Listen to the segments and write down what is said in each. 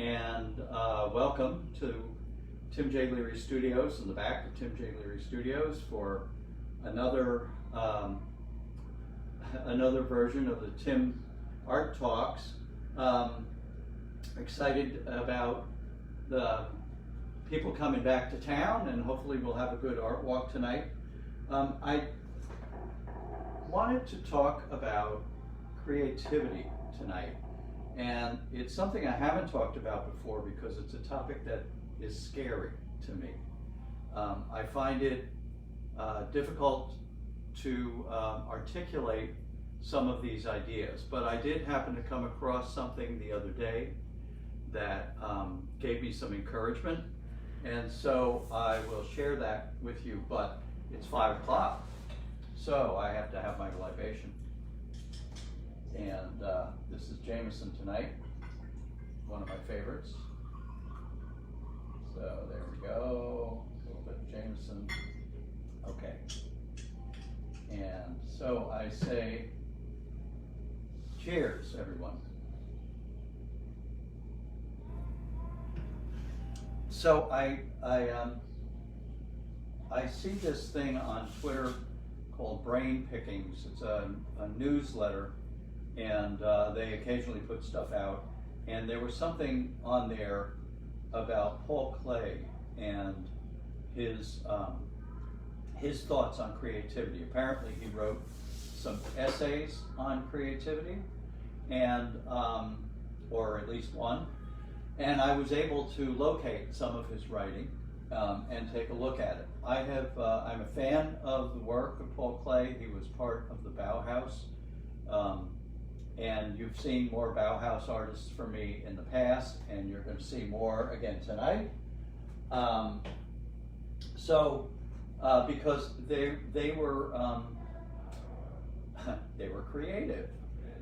and welcome to Tim J. Leary Studios, in the back of Tim J. Leary Studios, for another another version of the Tim Art Talks. Excited about the people coming back to town, and hopefully we'll have a good art walk tonight. I wanted to talk about creativity tonight, and it's something I haven't talked about before because it's a topic that is scary to me. I find it difficult to articulate some of these ideas, but I did happen to come across something the other day that gave me some encouragement, and so I will share that with you. But it's 5 o'clock, so I have to have my libation. And this is Jameson tonight, one of my favorites. So there we go, a little bit of Jameson. Okay. And so I say, cheers, everyone. So I see this thing on Twitter called Brain Pickings. It's a newsletter, and they occasionally put stuff out. And there was something on there about Paul Klee and his thoughts on creativity. Apparently, he wrote some essays on creativity, and or at least one. And I was able to locate some of his writing and take a look at it. I'm a fan of the work of Paul Klee. He was part of the Bauhaus, and you've seen more Bauhaus artists from me in the past, and you're going to see more again tonight. Because they were they were creative.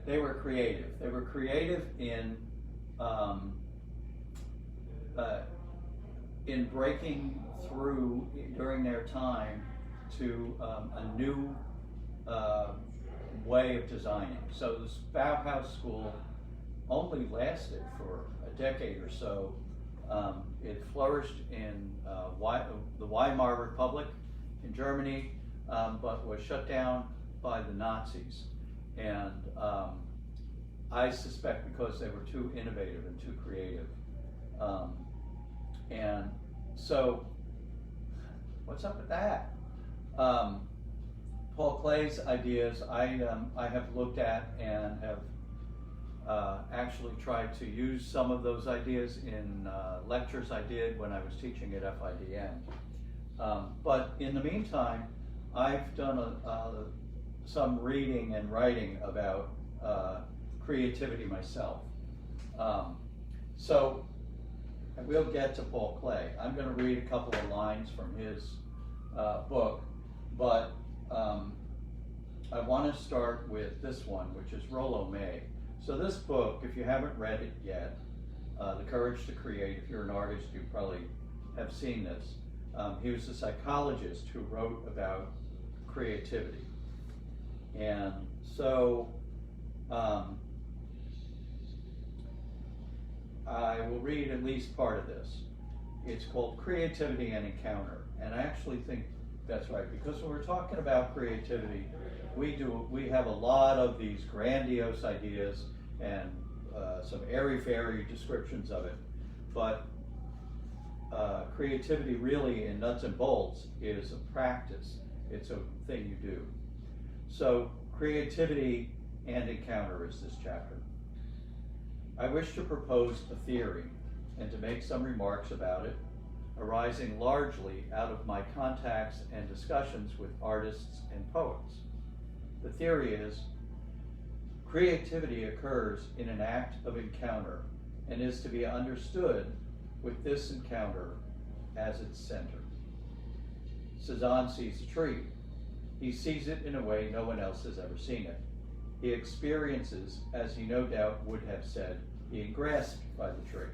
They were creative in breaking through during their time to a new way of designing. So this Bauhaus school only lasted for a decade or so. It flourished in the Weimar Republic in Germany, but was shut down by the Nazis. And I suspect because they were too innovative and too creative. And so, what's up with that? Paul Klee's ideas I have looked at and have actually tried to use some of those ideas in lectures I did when I was teaching at FIDN. But in the meantime, I've done some reading and writing about creativity myself. So we'll get to Paul Klee. I'm going to read a couple of lines from his book, but I want to start with this one, which is Rollo May. So this book, if you haven't read it yet, The Courage to Create, if you're an artist, you probably have seen this. He was a psychologist who wrote about creativity. And so I will read at least part of this. It's called Creativity and Encounter. And I actually think that's right, because when we're talking about creativity, we have a lot of these grandiose ideas and some airy-fairy descriptions of it. But creativity really, in nuts and bolts, is a practice. It's a thing you do. So creativity and encounter is this chapter. I wish to propose a theory and to make some remarks about it, arising largely out of my contacts and discussions with artists and poets. The theory is, creativity occurs in an act of encounter and is to be understood with this encounter as its center. Cezanne sees a tree. He sees it in a way no one else has ever seen it. He experiences, as he no doubt would have said, being grasped by the tree.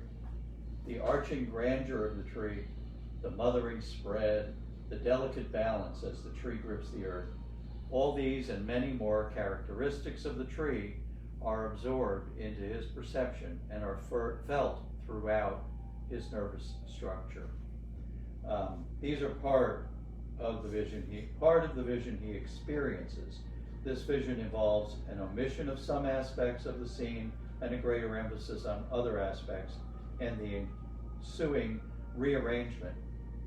The arching grandeur of the tree, the mothering spread, the delicate balance as the tree grips the earth, all these and many more characteristics of the tree are absorbed into his perception and are felt throughout his nervous structure. These are part of the vision he experiences. This vision involves an omission of some aspects of the scene and a greater emphasis on other aspects, and the ensuing rearrangement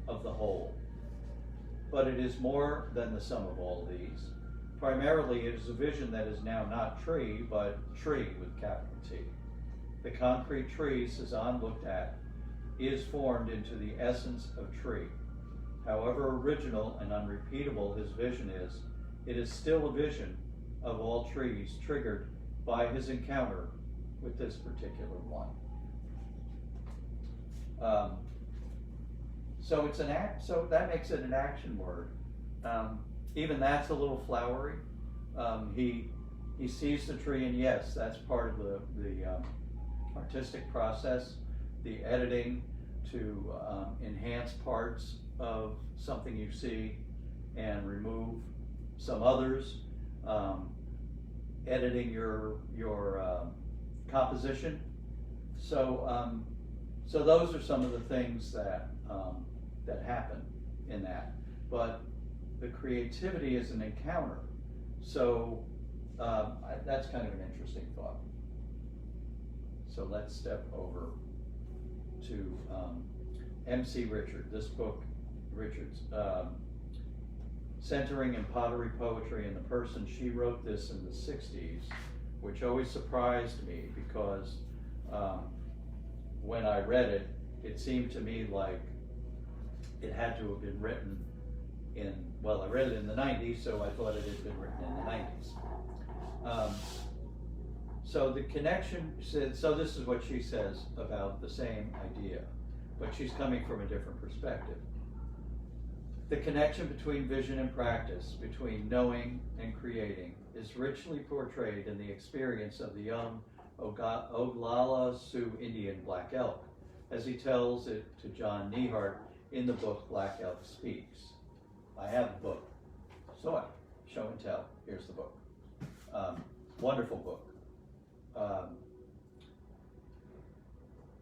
of the whole. But it is more than the sum of all these. Primarily, it is a vision that is now not tree, but tree with capital T. The concrete tree Cezanne looked at is formed into the essence of tree. However original and unrepeatable his vision is, it is still a vision of all trees triggered by his encounter with this particular one. So it's so that makes it an action word. Even that's a little flowery. He sees the tree, and yes, that's part of the artistic process, the editing to enhance parts of something you see and remove some others, editing your composition. So those are some of the things that happen in that. But the creativity is an encounter. So that's kind of an interesting thought. So let's step over to M.C. Richard. This book, Richard's Centering in Pottery Poetry and the Person. She wrote this in the 60s, which always surprised me because when I read it, it seemed to me like it had to have been written I read it in the 90s, so I thought it had been written in the 90s. So the connection, so this is what she says about the same idea, but she's coming from a different perspective. The connection between vision and practice, between knowing and creating, is richly portrayed in the experience of the young Oglala Sioux Indian Black Elk, as he tells it to John Neihardt in the book Black Elk Speaks. I have the book. So show and tell. Here's the book. Wonderful book.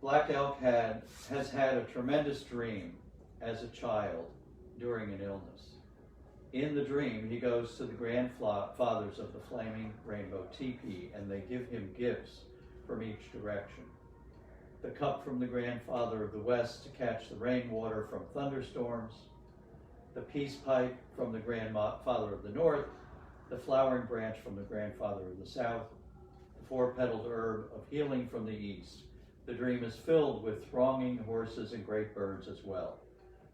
Black Elk has had a tremendous dream as a child during an illness. In the dream, he goes to the grandfathers of the Flaming Rainbow Teepee, and they give him gifts from each direction. The cup from the grandfather of the West to catch the rainwater from thunderstorms, the peace pipe from the grandfather of the North, the flowering branch from the grandfather of the South, the four-petaled herb of healing from the East. The dream is filled with thronging horses and great birds as well.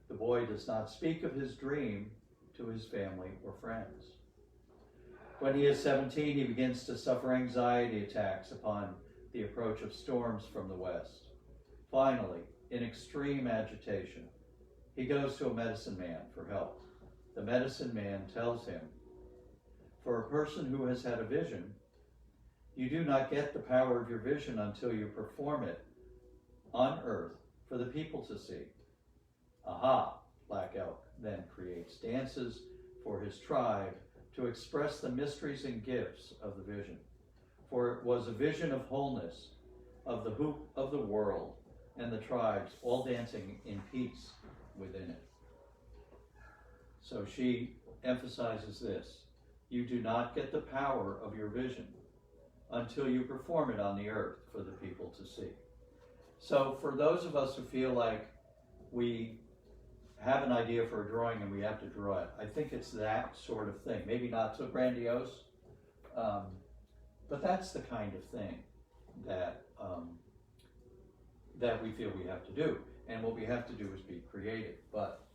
The boy does not speak of his dream to his family or friends. When he is 17, he begins to suffer anxiety attacks upon the approach of storms from the west. Finally, in extreme agitation, he goes to a medicine man for help. The medicine man tells him, for a person who has had a vision, you do not get the power of your vision until you perform it on earth for the people to see. Aha, Black Elk then creates dances for his tribe to express the mysteries and gifts of the vision. For it was a vision of wholeness, of the hoop of the world, and the tribes all dancing in peace within it. So she emphasizes this. You do not get the power of your vision until you perform it on the earth for the people to see. So for those of us who feel like we have an idea for a drawing and we have to draw it, I think it's that sort of thing. Maybe not so grandiose, but that's the kind of thing that that we feel we have to do. And what we have to do is be creative. But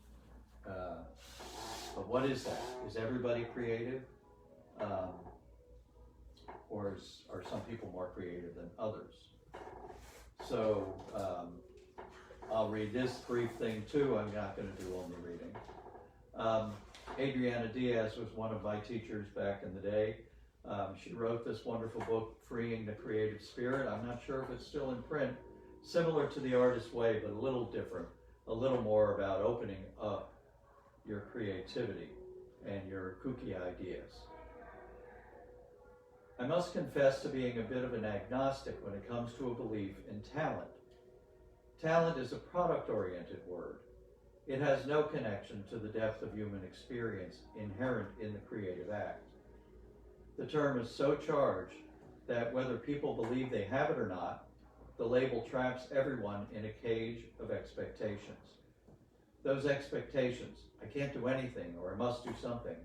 what is that? Is everybody creative? Or are some people more creative than others? So I'll read this brief thing too. I'm not going to do all the reading. Adriana Diaz was one of my teachers back in the day. She wrote this wonderful book, Freeing the Creative Spirit. I'm not sure if it's still in print. Similar to The Artist's Way, but a little different. A little more about opening up your creativity and your kooky ideas. I must confess to being a bit of an agnostic when it comes to a belief in talent. Talent is a product-oriented word. It has no connection to the depth of human experience inherent in the creative act. The term is so charged that whether people believe they have it or not, the label traps everyone in a cage of expectations. Those expectations, I can't do anything or I must do something,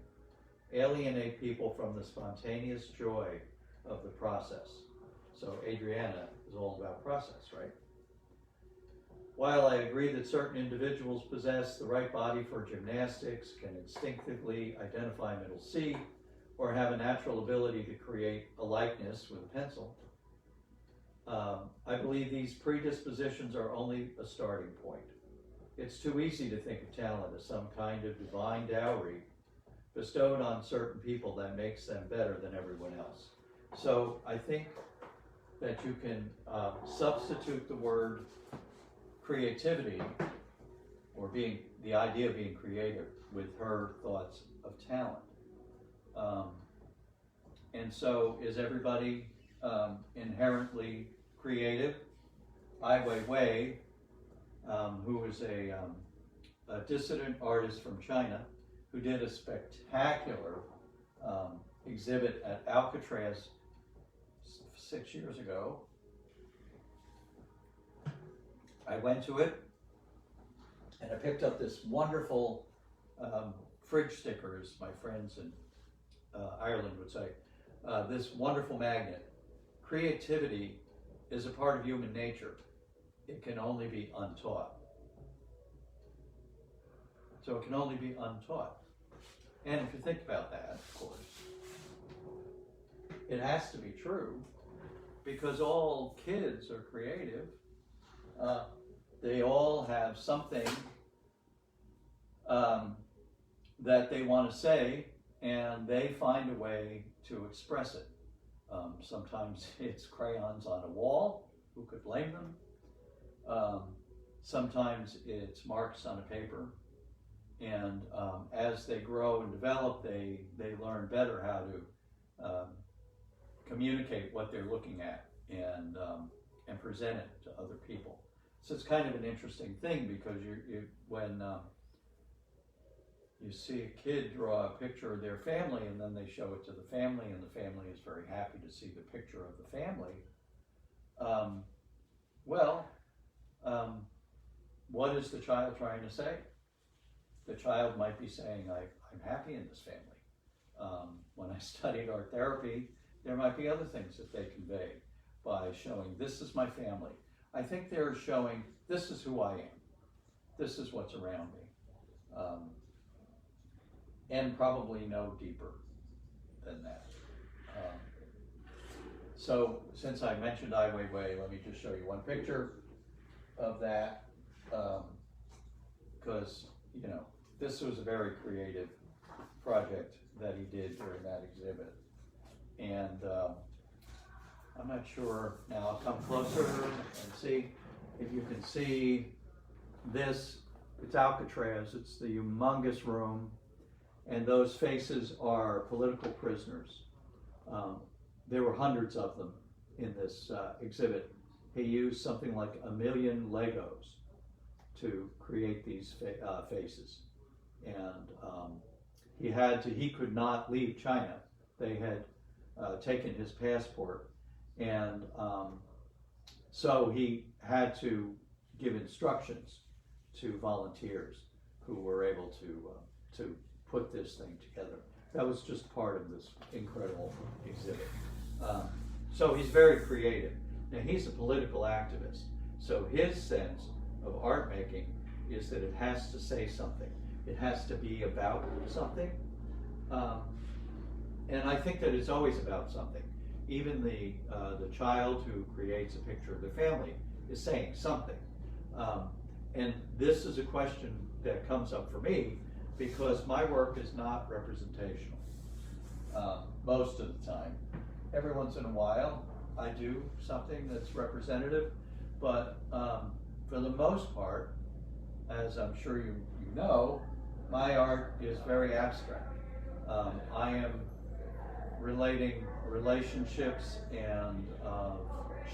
alienate people from the spontaneous joy of the process. So Adriana is all about process, right? While I agree that certain individuals possess the right body for gymnastics, can instinctively identify middle C, or have a natural ability to create a likeness with a pencil, I believe these predispositions are only a starting point. It's too easy to think of talent as some kind of divine dowry bestowed on certain people that makes them better than everyone else. So I think that you can substitute the word creativity, or being the idea of being creative, with her thoughts of talent. And so is everybody inherently creative? Ai Weiwei, who is a dissident artist from China, who did a spectacular exhibit at Alcatraz 6 years ago. I went to it and I picked up this wonderful fridge sticker, as my friends in Ireland would say, this wonderful magnet. Creativity is a part of human nature. It can only be untaught. So it can only be untaught. And if you think about that, of course, it has to be true, because all kids are creative. They all have something that they want to say, and they find a way to express it. Sometimes it's crayons on a wall. Who could blame them? Sometimes it's marks on a paper. And as they grow and develop, they learn better how to communicate what they're looking at and present it to other people. So it's kind of an interesting thing, because when you see a kid draw a picture of their family and then they show it to the family, and the family is very happy to see the picture of the family, what is the child trying to say? The child might be saying, I'm happy in this family. When I studied art therapy, there might be other things that they convey by showing, this is my family. I think they're showing, this is who I am. This is what's around me. And probably no deeper than that. So since I mentioned Ai Weiwei, let me just show you one picture of that, because this was a very creative project that he did during that exhibit. And I'm not sure, now I'll come closer and see if you can see this. It's Alcatraz, it's the humongous room, and those faces are political prisoners. There were hundreds of them in this exhibit. He used something like 1 million Legos to create these faces. And he could not leave China. They had taken his passport, and so he had to give instructions to volunteers who were able to put this thing together. That was just part of this incredible exhibit. So he's very creative. Now, he's a political activist, so his sense of art making is that it has to say something. It has to be about something. And I think that it's always about something. Even the child who creates a picture of their family is saying something. And this is a question that comes up for me, because my work is not representational most of the time. Every once in a while, I do something that's representative, but for the most part, as I'm sure you know, my art is very abstract. I am relating relationships and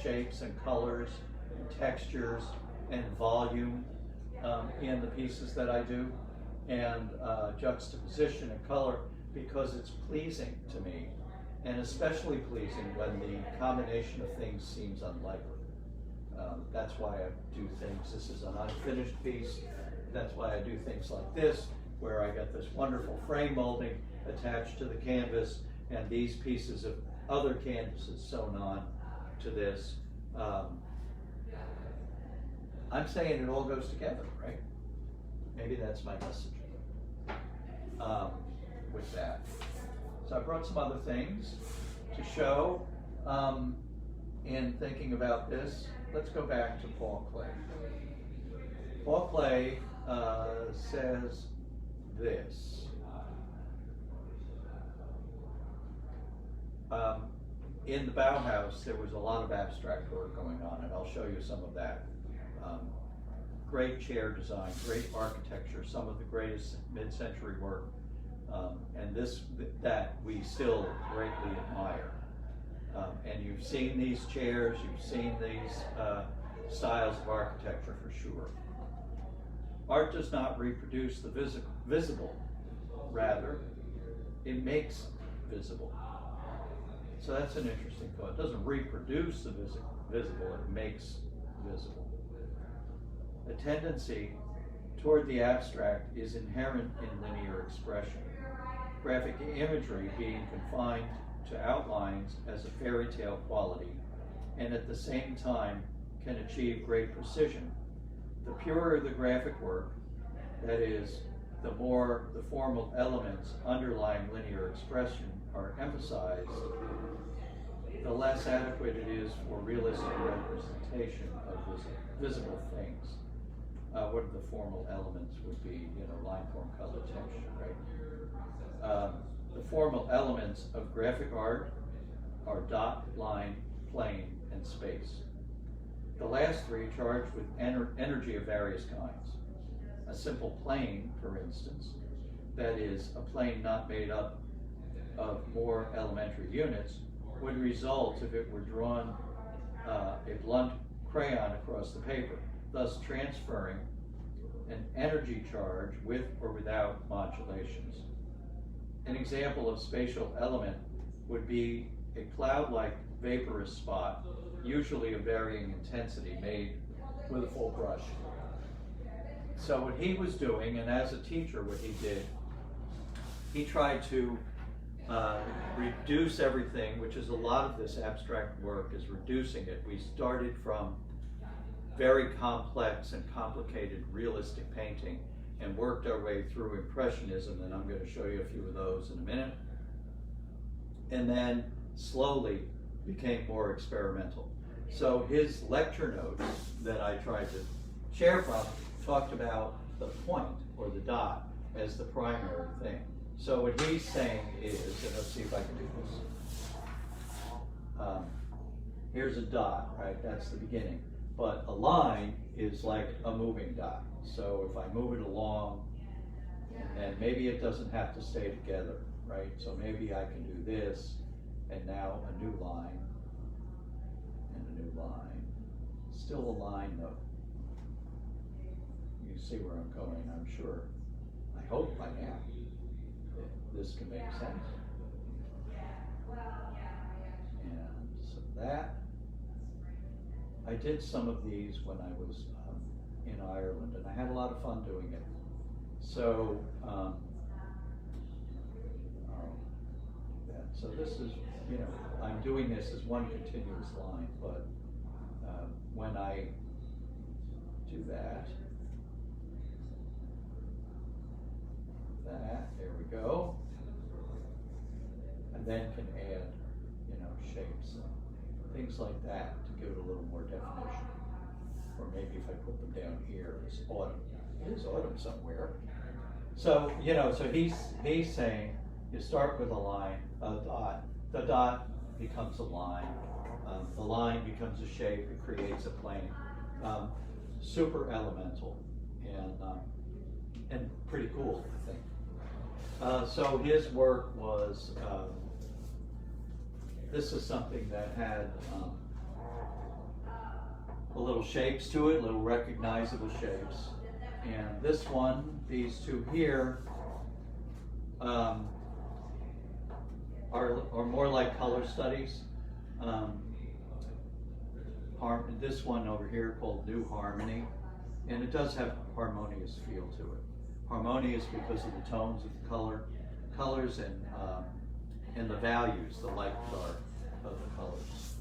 shapes and colors and textures and volume in the pieces that I do, and juxtaposition and color, because it's pleasing to me, and especially pleasing when the combination of things seems unlikely. That's why I do things. This is an unfinished piece. That's why I do things like this, where I get this wonderful frame molding attached to the canvas, and these pieces of other canvases sewn on to this. I'm saying it all goes together, right? Maybe that's my message with that. So I brought some other things to show in thinking about this. Let's go back to Paul Klee. Paul Klee says this. In the Bauhaus, there was a lot of abstract work going on, and I'll show you some of that. Great chair design, great architecture, some of the greatest mid-century work, and that we still greatly admire. And you've seen these chairs, you've seen these styles of architecture for sure. Art does not reproduce the visible, rather, it makes visible. So that's an interesting thought. It doesn't reproduce the visible, it makes visible. A tendency toward the abstract is inherent in linear expression. Graphic imagery being confined to outlines has a fairy tale quality, and at the same time can achieve great precision. The purer the graphic work, that is, the more the formal elements underlying linear expression are emphasized, the less adequate it is for realistic representation of visible things. What are the formal elements would be, line, form, color, texture, right? The formal elements of graphic art are dot, line, plane, and space. The last three charged with energy of various kinds. A simple plane, for instance, that is, a plane not made up of more elementary units, would result if it were drawn a blunt crayon across the paper, thus transferring an energy charge with or without modulations. An example of spatial element would be a cloud-like vaporous spot, usually of varying intensity, made with a full brush. So what he was doing, and as a teacher what he did, he tried to reduce everything, which is a lot of this abstract work is reducing it. We started from very complex and complicated realistic painting and worked our way through Impressionism, and I'm going to show you a few of those in a minute. And then slowly became more experimental. So his lecture notes that I tried to share from talked about the point or the dot as the primary thing. So what he's saying is, and let's see if I can do this. Here's a dot, right? That's the beginning. But a line is like a moving dot. So if I move it along, and maybe it doesn't have to stay together, right? So maybe I can do this, and now a new line, and a new line. Still a line though. You see where I'm going, I'm sure. I hope by now this can make sense. And so that, I did some of these when I was in Ireland, and I had a lot of fun doing it. So, so this is, I'm doing this as one continuous line, but when I do that, there we go, and then can add, shapes and things like that to give it a little more definition. Or maybe if I put them down here, it's autumn. It is autumn somewhere. So, so he's saying you start with a line, a dot. The dot becomes a line. The line becomes a shape. It creates a plane. Super elemental and pretty cool, I think. So his work was, this is something that had little shapes to it, little recognizable shapes. And this one, these two here, are more like color studies. This one over here called New Harmony, and it does have a harmonious feel to it. Harmonious because of the tones of the colors and the values, the light dark of the colors.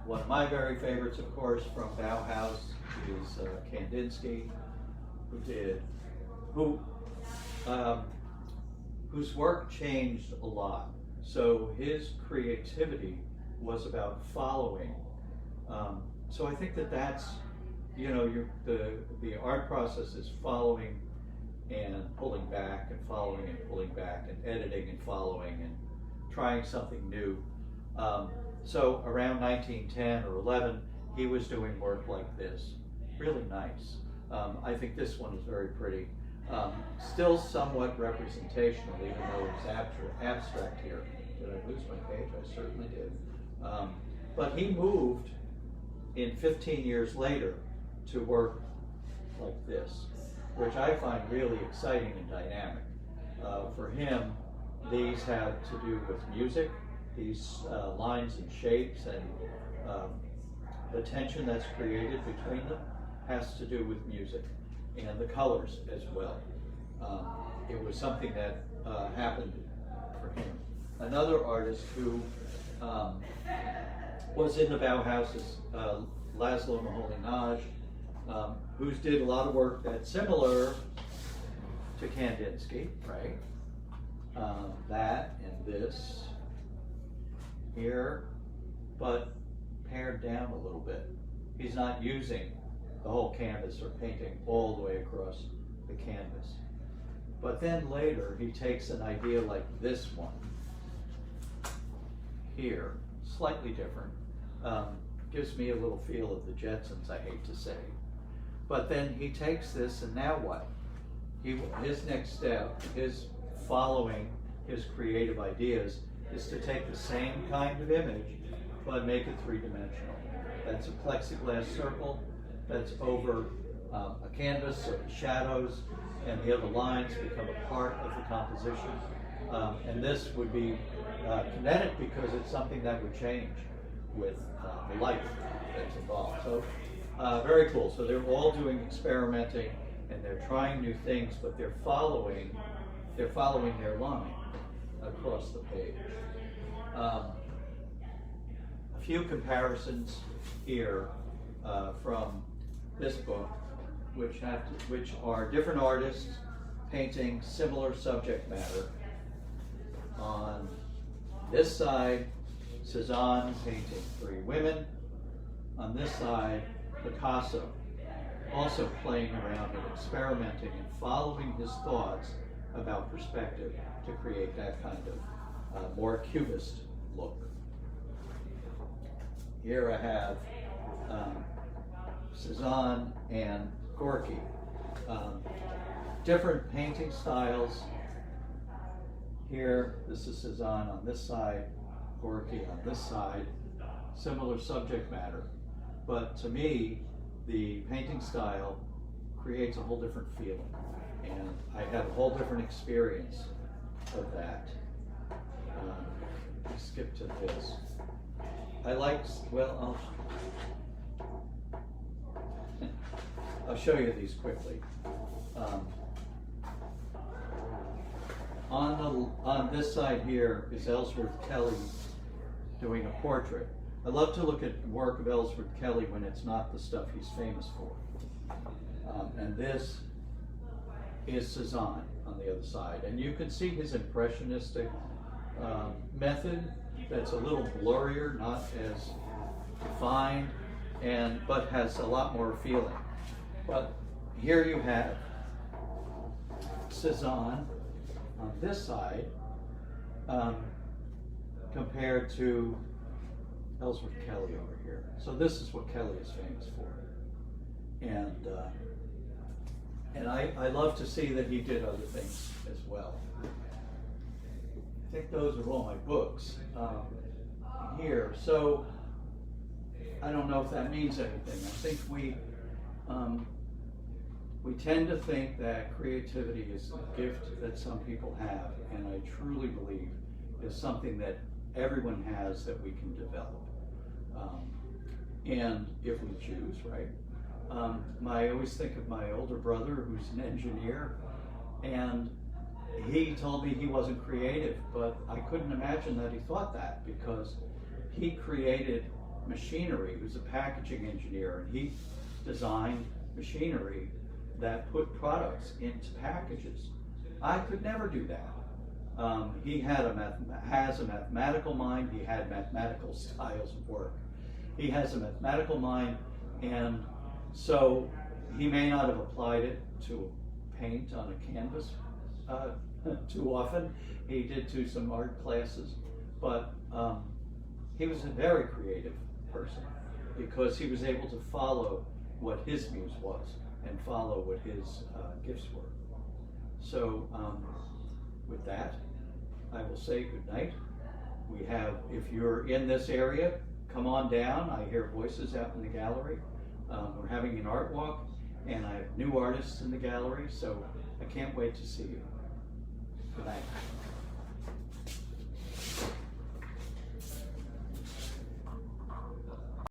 One of my very favorites, of course, from Bauhaus is Kandinsky, whose work changed a lot. So his creativity was about following. So I think that's, the art process is following and pulling back and following and pulling back and editing and following and trying something new. So around 1910 or 11, he was doing work like this, really nice. I think this one is very pretty. Still somewhat representational, even though it's abstract here. Did I lose my page? I certainly did. But he moved in 15 years later to work like this, which I find really exciting and dynamic. For him, these have to do with music, these lines and shapes, and the tension that's created between them has to do with music, and the colors as well. It was something that happened for him. Another artist who was in the Bauhaus is Laszlo Moholy-Nagy, who did a lot of work that's similar to Kandinsky, right? That and this here, but pared down a little bit. He's not using the whole canvas or painting all the way across the canvas. But then later he takes an idea like this one here, slightly different. Gives me a little feel of the Jetsons, I hate to say. But then he takes this, and now what? His next step, his following his creative ideas, is to take the same kind of image, but make it three-dimensional. That's a plexiglass circle that's over a canvas, so the shadows and the other lines become a part of the composition. And this would be kinetic because it's something that would change with the light that's involved. So very cool. So they're all doing experimenting and they're trying new things, but they're following their line across the page. A few comparisons here from this book, which are different artists painting similar subject matter. On this side, Cezanne painting three women. On this side, Picasso also playing around and experimenting and following his thoughts about perspective to create that kind of more cubist look. Here I have Cezanne and Gorky. Different painting styles. Here, this is Cezanne on this side, Gorky on this side. Similar subject matter. But to me, the painting style creates a whole different feeling. And I had a whole different experience of that. Let's skip to this. I'll show you these quickly. On this side here is Ellsworth Kelly doing a portrait. I love to look at work of Ellsworth Kelly when it's not the stuff he's famous for. And this is Cezanne on the other side. And you can see his impressionistic method that's a little blurrier, not as defined, but has a lot more feeling. But here you have Cezanne on this side compared to Ellsworth Kelly over here. So this is what Kelly is famous for. And I love to see that he did other things as well. I think those are all my books here. So I don't know if that means anything. I think we tend to think that creativity is a gift that some people have, and I truly believe is something that everyone has that we can develop. And if we choose, right? I always think of my older brother who's an engineer, and he told me he wasn't creative, but I couldn't imagine that he thought that, because he created machinery. He was a packaging engineer, and he designed machinery that put products into packages. I could never do that. He has a mathematical mind. He had mathematical styles of work. He has a mathematical mind, and so he may not have applied it to paint on a canvas too often. He did do some art classes, but he was a very creative person because he was able to follow what his muse was and follow what his gifts were. So with that, I will say good night. We have, if you're in this area, come on down. I hear voices out in the gallery. We're having an art walk, and I have new artists in the gallery, so I can't wait to see you. Good night.